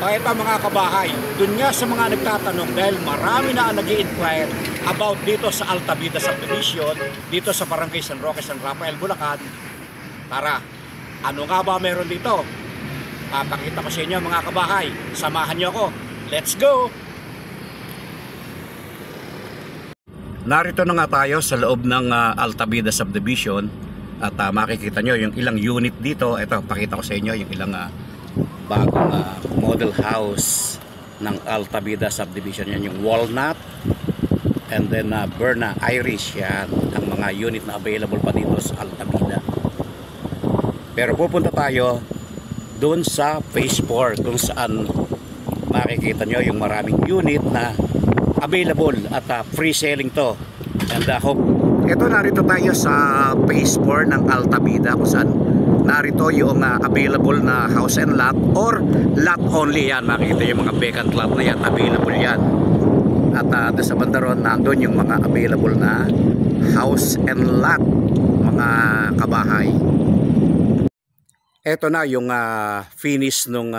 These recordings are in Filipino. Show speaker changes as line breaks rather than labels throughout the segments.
Ito mga kabahay, dun nga sa mga nagtatanong dahil marami na nag-i-inquire about dito sa Altavida Subdivision, dito sa Barangay San Roque, San Rafael, Bulacan. Tara, ano nga ba meron dito? Papakita ko sa inyo mga kabahay. Samahan nyo ako. Let's go! Narito na nga tayo sa loob ng Altavida Subdivision at makikita nyo yung ilang unit dito. Ito, pakita ko sa inyo yung ilang bagong model house ng Altavida Subdivision. Yan yung Walnut and then Berna, Irish. Yan ang mga unit na available pa dito sa Altavida. Pero pupunta tayo doon sa phase 4 kung saan makikita nyo yung maraming unit na available at free selling to. And hope ito, narito tayo sa phase 4 ng Altavida kung saan narito yung available na house and lot or lot only. Yan, makikita yung mga vacant lot na yan, available yan. At doon sa bandaron nandun yung mga available na house and lot, mga kabahay. Ito na yung finish nung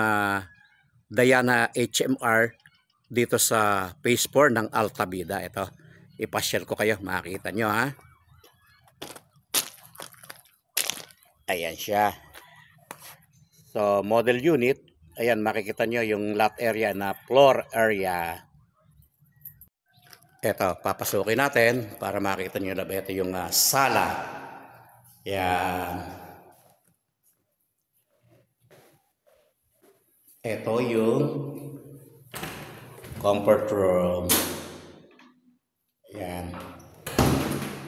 Diana HMR dito sa phase 4 ng Altavida. Ito, ipasyal ko kayo, makikita nyo ha. Ayan siya. So model unit, ayan makikita nyo yung lot area na floor area. Ito, papasukin natin para makita nyo na ito yung sala. Ayan. Ito yung comfort room. Ayan.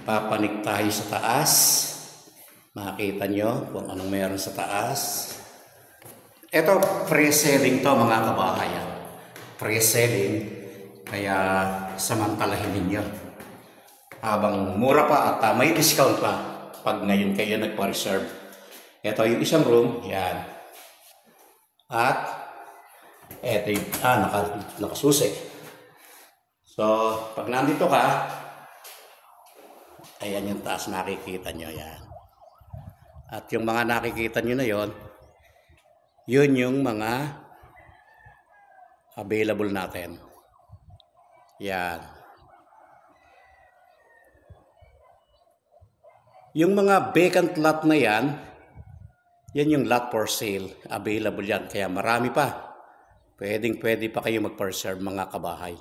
Papanik tayo sa taas. Makita nyo kung anong meron sa taas. Ito, pre-selling to mga kabahayan. Pre-selling. Kaya samantalahin ninyo. Habang mura pa at may discount pa pag ngayon kayo nagpa-reserve. Ito yung isang room. Yan. At ito yung nakasusi. So, pag nandito ka, ayan yung taas, nakikita nyo. Yan. At yung mga nakikita nyo na yon, yun yung mga available natin. Yan. Yung mga vacant lot na yan, yan yung lot for sale. Available yan. Kaya marami pa. Pwede pa kayo mag-reserve mga kabahay.